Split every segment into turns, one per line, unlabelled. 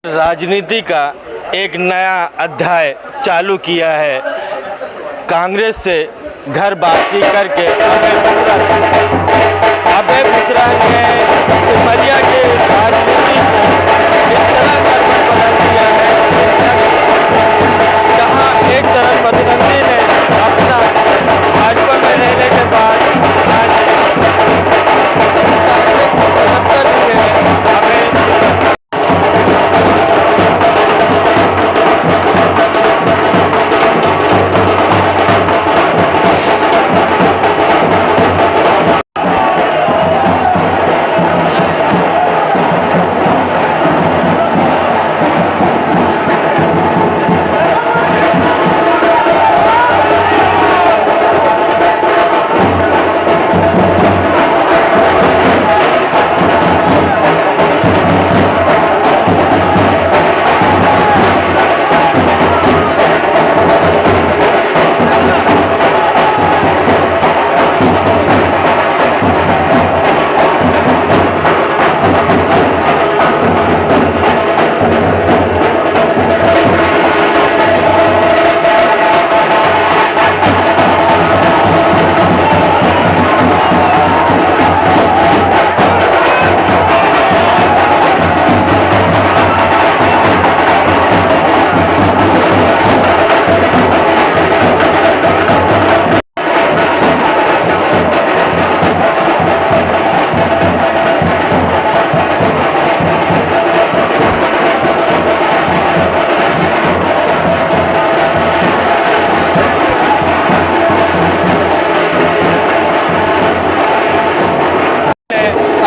राजनीति का एक नया अध्याय चालू किया है। कांग्रेस से घर वापसी करके अभय मिश्रा ने सिमरिया के राजनीति को इस तरह का बदल दिया है, जहां एक तरफ प्रतिद्वंदी ने अपना भाजपा में रहने के बाद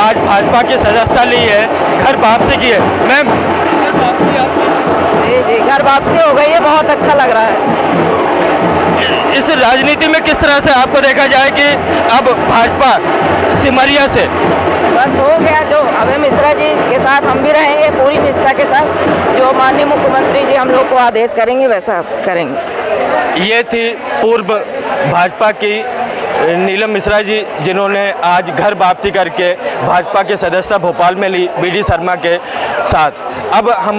आज भाजपा की सदस्यता ली है, घर वापसी की है। मैम,
जी घर वापसी हो गई है, बहुत अच्छा लग रहा है।
इस राजनीति में किस तरह से आपको देखा जाए कि अब भाजपा सिमरिया से
बस हो गया, जो अभय मिश्रा जी के साथ हम भी रहेंगे पूरी निष्ठा के साथ, जो माननीय मुख्यमंत्री जी हम लोग को आदेश करेंगे वैसा करेंगे।
ये थी पूर्व भाजपा की नीलम मिश्रा जी, जिन्होंने आज घर वापसी करके भाजपा के सदस्यता भोपाल में ली बीडी शर्मा के साथ। अब हम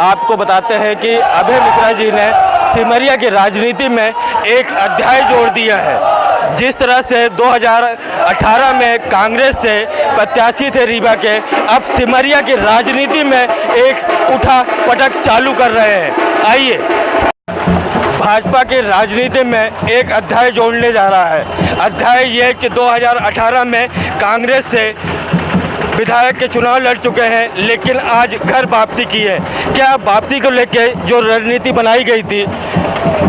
आपको बताते हैं कि अभय मिश्रा जी ने सिमरिया की राजनीति में एक अध्याय जोड़ दिया है। जिस तरह से 2018 में कांग्रेस से प्रत्याशी थे रीवा के, अब सिमरिया की राजनीति में एक उठा पटक चालू कर रहे हैं। आइए, भाजपा की राजनीति में एक अध्याय जोड़ने जा रहा है। अध्याय ये कि 2018 में कांग्रेस से विधायक के चुनाव लड़ चुके हैं, लेकिन आज घर वापसी की है। क्या वापसी को लेके जो रणनीति बनाई गई थी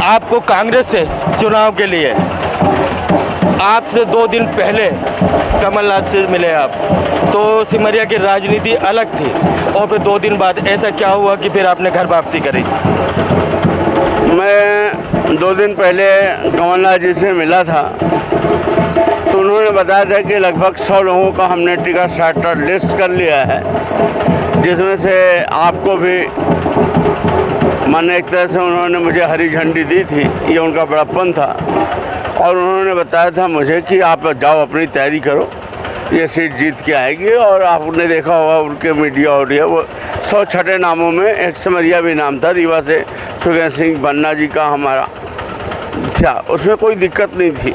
आपको कांग्रेस से चुनाव के लिए, आपसे 2 दिन पहले कमलनाथ से मिले आप, तो सिमरिया की राजनीति अलग थी, और फिर 2 दिन बाद ऐसा क्या हुआ कि फिर आपने घर वापसी करी?
मैं 2 दिन पहले कमलनाथ जी से मिला था, तो उन्होंने बताया था कि लगभग 100 लोगों का हमने टिकट चार्टर लिस्ट कर लिया है, जिसमें से आपको भी माने एक तरह से उन्होंने मुझे हरी झंडी दी थी, ये उनका बड़प्पन था। और उन्होंने बताया था मुझे कि आप जाओ अपनी तैयारी करो, ये सीट जीत के आएगी। और आपने देखा होगा उनके मीडिया ऑडियो, वो 100 छठे नामों में एक सिमरिया भी नाम था, रीवा से सुगेन सिंह बन्ना जी का हमारा था, उसमें कोई दिक्कत नहीं थी।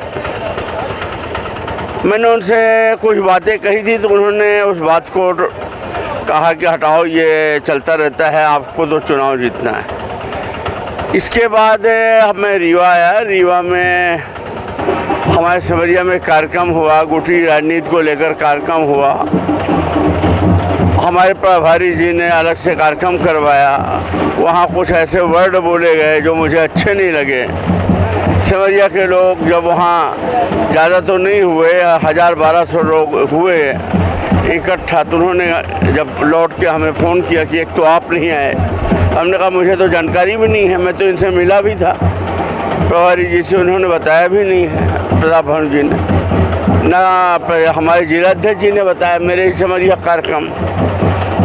मैंने उनसे कुछ बातें कही थी, तो उन्होंने उस बात को कहा कि हटाओ, ये चलता रहता है, आपको तो चुनाव जीतना है। इसके बाद मैं रीवा आया। रीवा में हमारे सिमरिया में कार्यक्रम हुआ, गुटी राजनीति को लेकर कार्यक्रम हुआ। हमारे प्रभारी जी ने अलग से कार्यक्रम करवाया। वहाँ कुछ ऐसे वर्ड बोले गए जो मुझे अच्छे नहीं लगे। सिमरिया के लोग जब वहाँ ज़्यादा तो नहीं हुए, 1000-1200 लोग हुए इकट्ठा, तो उन्होंने जब लौट के हमें फ़ोन किया कि एक तो आप नहीं आए। हमने कहा मुझे तो जानकारी भी नहीं है, मैं तो इनसे मिला भी था, प्रभारी जी से उन्होंने बताया भी नहीं है, प्रताप भवन जी ने ना, हमारे जिलाध्यक्ष जी ने बताया मेरे सिमरिया कार्यक्रम,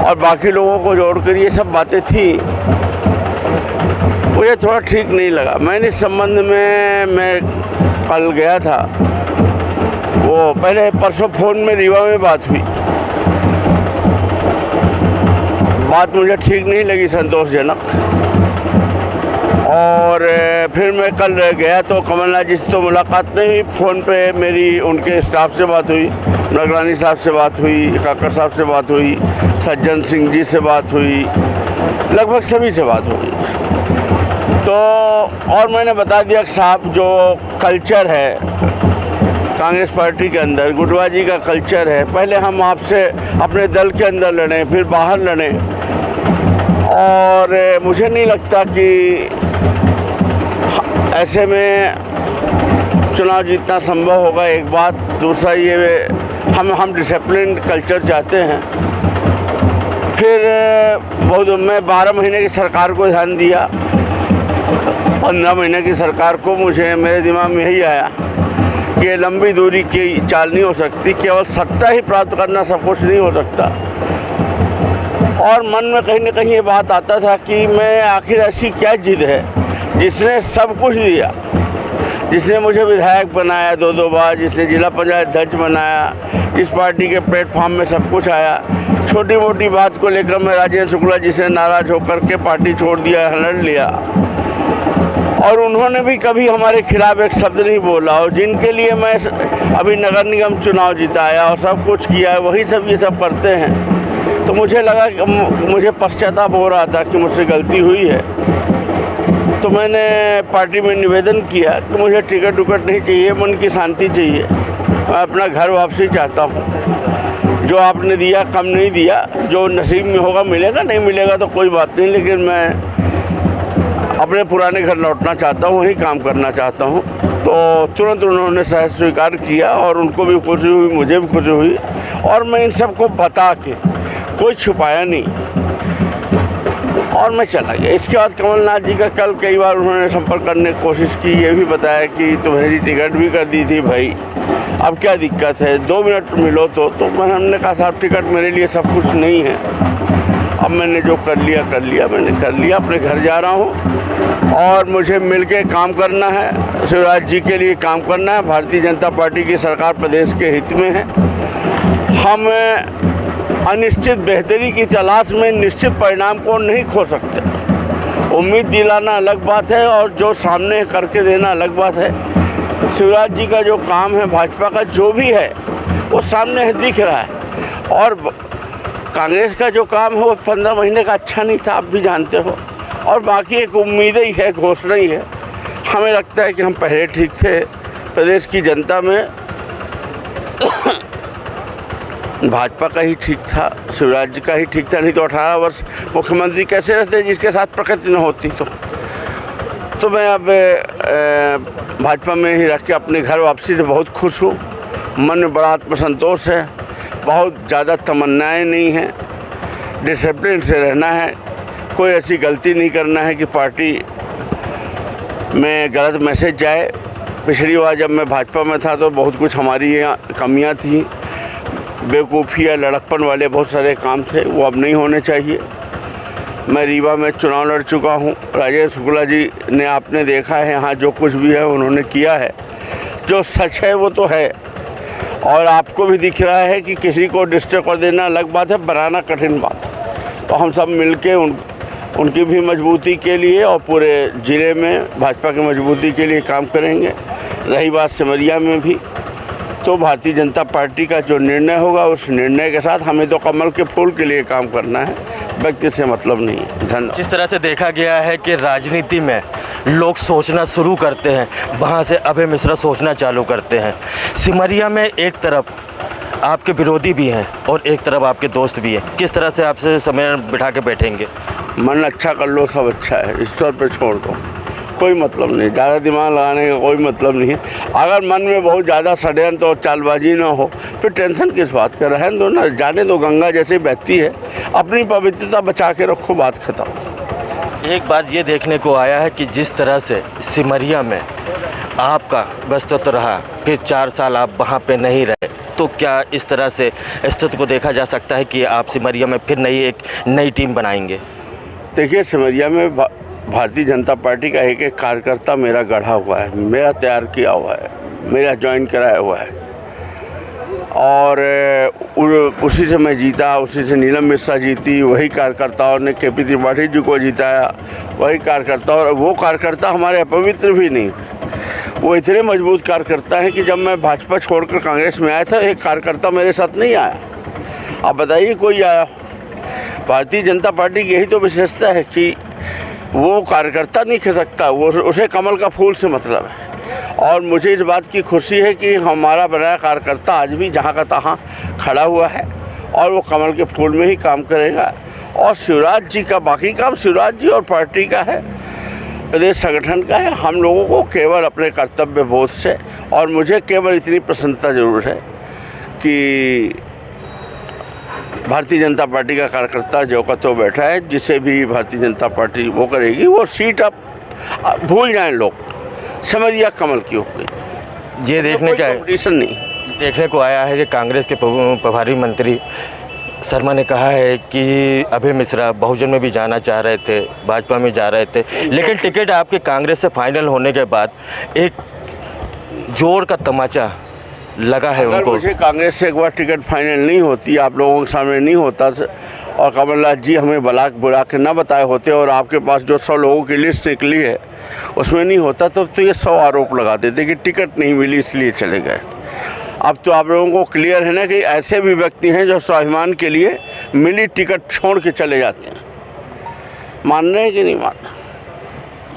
और बाकी लोगों को जोड़कर ये सब बातें थी। मुझे थोड़ा ठीक नहीं लगा। मैंने इस संबंध में मैं कल गया था, वो पहले परसों फ़ोन में रीवा में बात हुई, बात मुझे ठीक नहीं लगी, संतोषजनक। और फिर मैं कल गया तो कमलनाथ जी से तो मुलाकात नहीं हुई, फ़ोन पे मेरी उनके स्टाफ से बात हुई, नगरानी साहब से बात हुई, काकर साहब से बात हुई, सज्जन सिंह जी से बात हुई, लगभग सभी से बात हुई। तो और मैंने बता दिया कि साहब जो कल्चर है कांग्रेस पार्टी के अंदर, गुटबाजी का कल्चर है, पहले हम आपसे अपने दल के अंदर लड़ें, फिर बाहर लड़ें, और मुझे नहीं लगता कि ऐसे में चुनाव जीतना संभव होगा। एक बात, दूसरा ये हम डिसिप्लिन कल्चर चाहते हैं। फिर बहुत मैं 12 महीने की सरकार को ध्यान दिया, 15 महीने की सरकार को मुझे मेरे दिमाग में यही आया कि ये लंबी दूरी की चाल नहीं हो सकती, केवल सत्ता ही प्राप्त करना सब कुछ नहीं हो सकता। और मन में कहीं ना कहीं ये बात आता था कि मैं आखिर ऐसी क्या जिद है जिसने सब कुछ दिया, जिसने मुझे विधायक बनाया 2-2 बार, जिसने जिला पंचायत अध्यक्ष बनाया, जिस पार्टी के प्लेटफॉर्म में सब कुछ आया। छोटी मोटी बात को लेकर मैं राजेंद्र शुक्ला जी से नाराज़ होकर के पार्टी छोड़ दिया, लड़ लिया, और उन्होंने भी कभी हमारे खिलाफ एक शब्द नहीं बोला। और जिनके लिए मैं अभी नगर निगम चुनाव जिताया और सब कुछ किया है, वही सब ये सब करते हैं। तो मुझे लगा कि मुझे पश्चाताप हो रहा था कि मुझसे गलती हुई है। तो मैंने पार्टी में निवेदन किया कि मुझे टिकट उकट नहीं चाहिए, मन की शांति चाहिए, मैं अपना घर वापसी चाहता हूँ। जो आपने दिया कम नहीं दिया, जो नसीब में होगा मिलेगा, नहीं मिलेगा तो कोई बात नहीं, लेकिन मैं अपने पुराने घर लौटना चाहता हूँ, वहीं काम करना चाहता हूँ। तो तुरंत उन्होंने सहज स्वीकार किया और उनको भी खुशी हुई, मुझे भी खुशी हुई। और मैं इन सबको बता के, कोई छुपाया नहीं, और मैं चला गया। इसके बाद कमलनाथ जी का कल कई बार उन्होंने संपर्क करने की कोशिश की, ये भी बताया कि तुम्हारी टिकट भी कर दी थी भाई, अब क्या दिक्कत है, 2 मिनट मिलो तो हमने कहा साहब टिकट मेरे लिए सब कुछ नहीं है, अब मैंने जो कर लिया मैंने कर लिया, अपने घर जा रहा हूँ और मुझे मिल के काम करना है, शिवराज जी के लिए काम करना है। भारतीय जनता पार्टी की सरकार प्रदेश के हित में है। हम अनिश्चित बेहतरी की तलाश में निश्चित परिणाम को नहीं खो सकते। उम्मीद दिलाना अलग बात है और जो सामने करके देना अलग बात है। शिवराज जी का जो काम है, भाजपा का जो भी है, वो सामने है, दिख रहा है। और कांग्रेस का जो काम है वो 15 महीने का अच्छा नहीं था, आप भी जानते हो। और बाकी एक उम्मीद ही है, घोषणा ही है। हमें लगता है कि हम पहले ठीक थे, प्रदेश की जनता में भाजपा का ही ठीक था, शिवराज जी का ही ठीक था, नहीं तो 18 वर्ष मुख्यमंत्री कैसे रहते जिसके साथ प्रकृति न होती। तो मैं अब भाजपा में ही रख के अपने घर वापसी से बहुत खुश हूँ। मन में बड़ा आत्मसंतोष है, बहुत ज़्यादा तमन्नाएं नहीं हैं, डिसिप्लिन से रहना है, कोई ऐसी गलती नहीं करना है कि पार्टी में गलत मैसेज जाए। पिछली बार जब मैं भाजपा में था तो बहुत कुछ हमारी यहाँ कमियाँ थी, बेवकूफ़ी या लड़कपन वाले बहुत सारे काम थे, वो अब नहीं होने चाहिए। मैं रीवा में चुनाव लड़ चुका हूँ, राजेंद्र शुक्ला जी ने आपने देखा है यहाँ जो कुछ भी है उन्होंने किया है, जो सच है वो तो है। और आपको भी दिख रहा है कि किसी को डिस्टर्ब कर देना अलग बात है, बनाना कठिन बात है। तो हम सब मिलके उनकी भी मजबूती के लिए और पूरे ज़िले में भाजपा की मजबूती के लिए काम करेंगे। रही बात सिमरिया में भी, तो भारतीय जनता पार्टी का जो निर्णय होगा उस निर्णय के साथ हमें तो कमल के फूल के लिए काम करना है, व्यक्ति से मतलब नहीं है। धन्यवाद।
जिस तरह से देखा गया है कि राजनीति में लोग सोचना शुरू करते हैं, वहाँ से अभय मिश्रा सोचना चालू करते हैं। सिमरिया में एक तरफ आपके विरोधी भी हैं और एक तरफ आपके दोस्त भी हैं, किस तरह से आपसे समय बिठा के बैठेंगे?
मन अच्छा कर लो, सब अच्छा है, ईश्वर पे छोड़ दो, कोई मतलब नहीं, ज़्यादा दिमाग लगाने का कोई मतलब नहीं है। अगर मन में बहुत ज़्यादा षड्यंत्र और चालबाजी ना हो फिर टेंशन किस बात का, रहने दो ना, जाने दो, गंगा जैसे बहती है, अपनी पवित्रता बचा के रखो, बात खत्म।
एक बात ये देखने को आया है कि जिस तरह से सिमरिया में आपका व्यस्तत्व रहा, फिर 4 साल आप वहाँ पे नहीं रहे, तो क्या इस तरह से स्थिति को देखा जा सकता है कि आप सिमरिया में फिर एक नई टीम बनाएंगे?
देखिए, सिमरिया में भारतीय जनता पार्टी का एक कार्यकर्ता मेरा गढ़ा हुआ है, मेरा तैयार किया हुआ है, मेरा ज्वाइन कराया हुआ है। और उसी से मैं जीता, उसी से नीलम मिश्रा जीती, वही कार्यकर्ताओं ने KP त्रिपाठी जी को जिताया, वही कार्यकर्ता। और वो कार्यकर्ता हमारे अपवित्र भी नहीं, वो इतने मजबूत कार्यकर्ता हैं कि जब मैं भाजपा छोड़कर कांग्रेस में आया था, एक कार्यकर्ता मेरे साथ नहीं आया। आप बताइए कोई आया? भारतीय जनता पार्टी की यही तो विशेषता है कि वो कार्यकर्ता नहीं खिसकता, वो उसे कमल का फूल से मतलब है। और मुझे इस बात की खुशी है कि हमारा बनाया कार्यकर्ता आज भी जहाँ का तहाँ खड़ा हुआ है और वो कमल के फूल में ही काम करेगा। और शिवराज जी का बाकी काम शिवराज जी और पार्टी का है, प्रदेश संगठन का है। हम लोगों को केवल अपने कर्तव्य बोध से, और मुझे केवल इतनी प्रसन्नता जरूर है कि भारतीय जनता पार्टी का कार्यकर्ता जो का तो बैठा है, जिसे भी भारतीय जनता पार्टी वो करेगी, वो सीट अब भूल जाएं लोग, सिमरिया कमल की हो गई।
ये देखने का
कंपटीशन नहीं
देखने को आया है कि कांग्रेस के प्रभारी मंत्री शर्मा ने कहा है कि अभय मिश्रा बहुजन में भी जाना चाह रहे थे, भाजपा में जा रहे थे, लेकिन टिकट आपके कांग्रेस से फाइनल होने के बाद एक जोर का तमाचा लगा है उनको।
मुझे कांग्रेस से एक बार टिकट फाइनल नहीं होती, आप लोगों के सामने नहीं होता, और कमलनाथ जी हमें बुला के ना बताए होते, और आपके पास जो 100 लोगों की लिस्ट निकली है उसमें नहीं होता, तो ये 100 आरोप लगा देते कि टिकट नहीं मिली इसलिए चले गए। अब तो आप लोगों को क्लियर है ना कि ऐसे भी व्यक्ति हैं जो स्वाभिमान के लिए मिली टिकट छोड़ के चले जाते हैं। मान रहे हैं कि नहीं मान रहे?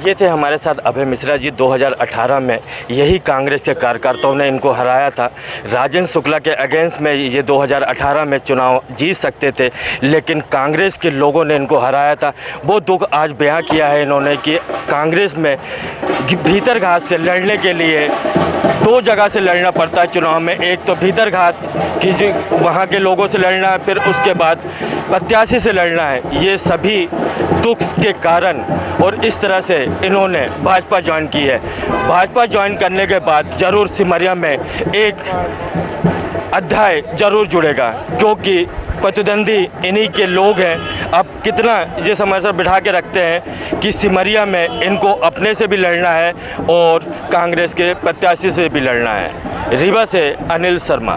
ये थे हमारे साथ अभय मिश्रा जी। 2018 में यही कांग्रेस के कार्यकर्ताओं ने इनको हराया था। राजेंद्र शुक्ला के अगेंस्ट में ये 2018 में चुनाव जीत सकते थे, लेकिन कांग्रेस के लोगों ने इनको हराया था। वो दुख आज बयां किया है इन्होंने कि कांग्रेस में भीतर घात से लड़ने के लिए 2 जगह से लड़ना पड़ता है चुनाव में। एक तो भीतर घात किसी वहाँ के लोगों से लड़ना है, फिर उसके बाद प्रत्याशी से लड़ना है। ये सभी दुख के कारण और इस तरह से इन्होंने भाजपा ज्वाइन की है। भाजपा ज्वाइन करने के बाद ज़रूर सिमरिया में एक अध्याय ज़रूर जुड़ेगा, क्योंकि प्रतिद्वंदी इन्हीं के लोग हैं। अब कितना ये समस्या बिठा के रखते हैं कि सिमरिया में इनको अपने से भी लड़ना है और कांग्रेस के प्रत्याशी से भी लड़ना है। रीवा से अनिल शर्मा।